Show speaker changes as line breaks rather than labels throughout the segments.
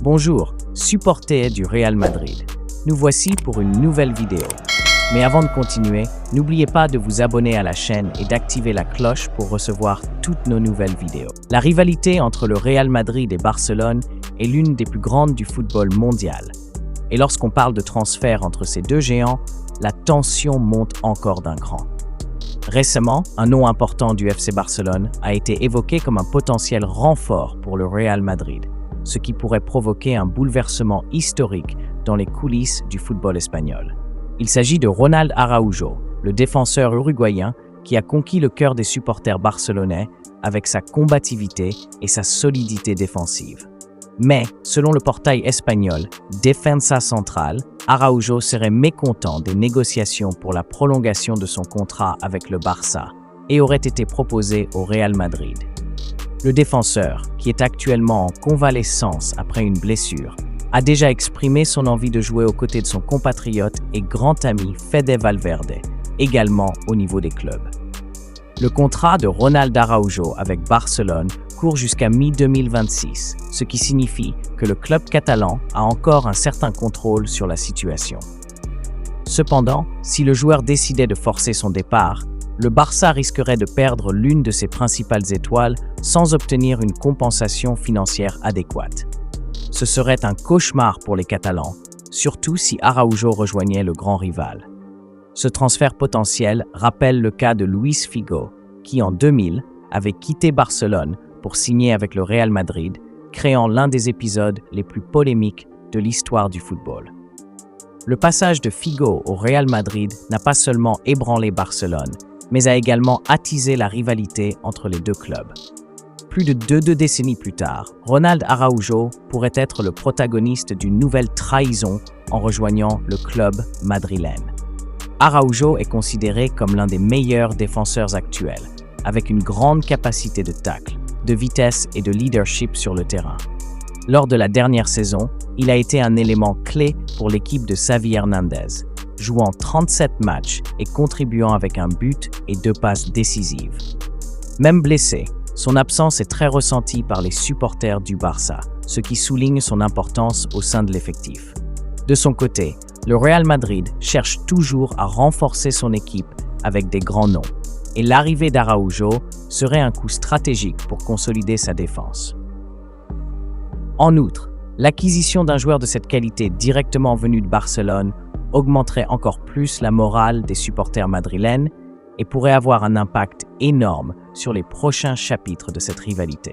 Bonjour, supporters du Real Madrid. Nous voici pour une nouvelle vidéo. Mais avant de continuer, n'oubliez pas de vous abonner à la chaîne et d'activer la cloche pour recevoir toutes nos nouvelles vidéos. La rivalité entre le Real Madrid et Barcelone est l'une des plus grandes du football mondial. Et lorsqu'on parle de transfert entre ces deux géants, la tension monte encore d'un cran. Récemment, un nom important du FC Barcelone a été évoqué comme un potentiel renfort pour le Real Madrid, ce qui pourrait provoquer un bouleversement historique dans les coulisses du football espagnol. Il s'agit de Ronald Araujo, le défenseur uruguayen qui a conquis le cœur des supporters barcelonais avec sa combativité et sa solidité défensive. Mais, selon le portail espagnol Defensa Central, Araujo serait mécontent des négociations pour la prolongation de son contrat avec le Barça et aurait été proposé au Real Madrid. Le défenseur, qui est actuellement en convalescence après une blessure, a déjà exprimé son envie de jouer aux côtés de son compatriote et grand ami Fede Valverde, également au niveau des clubs. Le contrat de Ronald Araujo avec Barcelone court jusqu'à mi-2026, ce qui signifie que le club catalan a encore un certain contrôle sur la situation. Cependant, si le joueur décidait de forcer son départ, le Barça risquerait de perdre l'une de ses principales étoiles sans obtenir une compensation financière adéquate. Ce serait un cauchemar pour les Catalans, surtout si Araujo rejoignait le grand rival. Ce transfert potentiel rappelle le cas de Luis Figo, qui en 2000 avait quitté Barcelone pour signer avec le Real Madrid, créant l'un des épisodes les plus polémiques de l'histoire du football. Le passage de Figo au Real Madrid n'a pas seulement ébranlé Barcelone, mais a également attisé la rivalité entre les deux clubs. Plus de deux décennies plus tard, Ronald Araujo pourrait être le protagoniste d'une nouvelle trahison en rejoignant le club madrilène. Araujo est considéré comme l'un des meilleurs défenseurs actuels, avec une grande capacité de tacle, de vitesse et de leadership sur le terrain. Lors de la dernière saison, il a été un élément clé pour l'équipe de Xavi Hernandez, jouant 37 matchs et contribuant avec un but et 2 passes décisives. Même blessé, son absence est très ressentie par les supporters du Barça, ce qui souligne son importance au sein de l'effectif. De son côté, le Real Madrid cherche toujours à renforcer son équipe avec des grands noms, et l'arrivée d'Araujo serait un coup stratégique pour consolider sa défense. En outre, l'acquisition d'un joueur de cette qualité directement venu de Barcelone augmenterait encore plus la morale des supporters madrilènes et pourrait avoir un impact énorme sur les prochains chapitres de cette rivalité.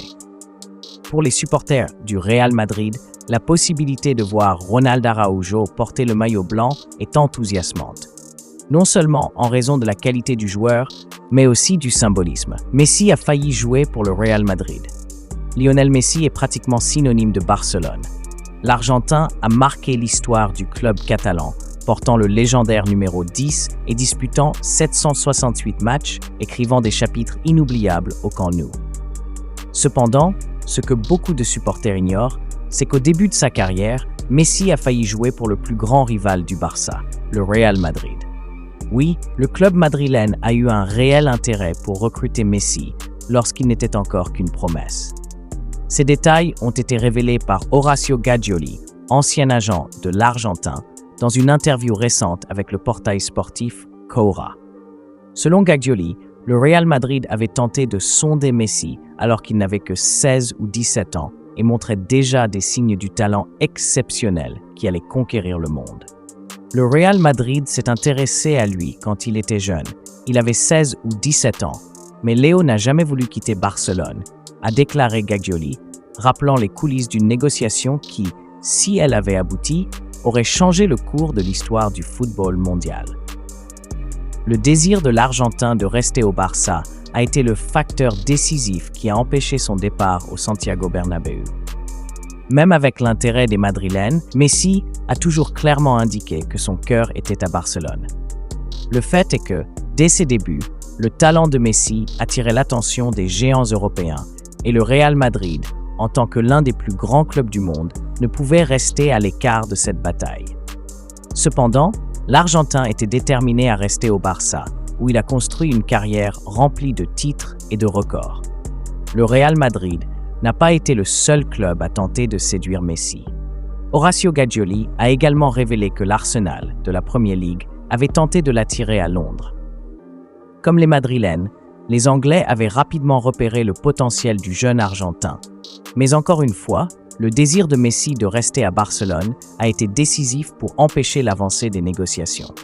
Pour les supporters du Real Madrid, la possibilité de voir Ronald Araujo porter le maillot blanc est enthousiasmante. Non seulement en raison de la qualité du joueur, mais aussi du symbolisme. Messi a failli jouer pour le Real Madrid. Lionel Messi est pratiquement synonyme de Barcelone. L'Argentin a marqué l'histoire du club catalan, portant le légendaire numéro 10 et disputant 768 matchs, écrivant des chapitres inoubliables au Camp Nou. Cependant, ce que beaucoup de supporters ignorent, c'est qu'au début de sa carrière, Messi a failli jouer pour le plus grand rival du Barça, le Real Madrid. Oui, le club madrilène a eu un réel intérêt pour recruter Messi lorsqu'il n'était encore qu'une promesse. Ces détails ont été révélés par Horacio Gagioli, ancien agent de l'Argentin, dans une interview récente avec le portail sportif Cora. Selon Gagioli, le Real Madrid avait tenté de sonder Messi alors qu'il n'avait que 16 ou 17 ans et montrait déjà des signes du talent exceptionnel qui allait conquérir le monde. Le Real Madrid s'est intéressé à lui quand il était jeune. Il avait 16 ou 17 ans, mais Léo n'a jamais voulu quitter Barcelone, a déclaré Gagioli, rappelant les coulisses d'une négociation qui, si elle avait abouti, aurait changé le cours de l'histoire du football mondial. Le désir de l'Argentin de rester au Barça a été le facteur décisif qui a empêché son départ au Santiago Bernabéu. Même avec l'intérêt des Madrilènes, Messi a toujours clairement indiqué que son cœur était à Barcelone. Le fait est que, dès ses débuts, le talent de Messi attirait l'attention des géants européens et le Real Madrid, en tant que l'un des plus grands clubs du monde, ne pouvait rester à l'écart de cette bataille. Cependant, l'Argentin était déterminé à rester au Barça, où il a construit une carrière remplie de titres et de records. Le Real Madrid n'a pas été le seul club à tenter de séduire Messi. Horacio Gaggioli a également révélé que l'Arsenal de la Premier League avait tenté de l'attirer à Londres. Comme les Madrilènes, les Anglais avaient rapidement repéré le potentiel du jeune Argentin. Mais encore une fois, le désir de Messi de rester à Barcelone a été décisif pour empêcher l'avancée des négociations.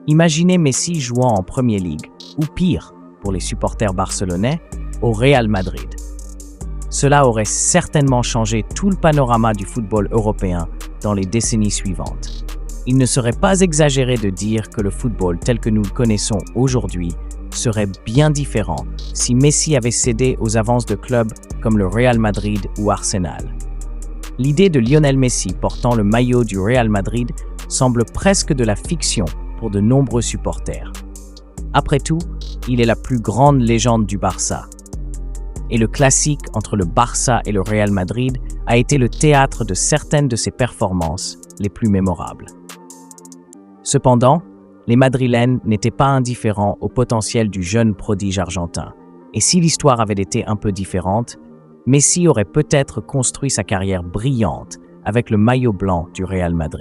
Imaginez Messi jouant en Premier League, ou pire, pour les supporters barcelonais, au Real Madrid. Cela aurait certainement changé tout le panorama du football européen dans les décennies suivantes. Il ne serait pas exagéré de dire que le football tel que nous le connaissons aujourd'hui serait bien différent si Messi avait cédé aux avances de clubs comme le Real Madrid ou Arsenal. L'idée de Lionel Messi portant le maillot du Real Madrid semble presque de la fiction pour de nombreux supporters. Après tout, il est la plus grande légende du Barça. Et le classique entre le Barça et le Real Madrid a été le théâtre de certaines de ses performances les plus mémorables. Cependant, les Madrilènes n'étaient pas indifférents au potentiel du jeune prodige argentin. Et si l'histoire avait été un peu différente, Messi aurait peut-être construit sa carrière brillante avec le maillot blanc du Real Madrid.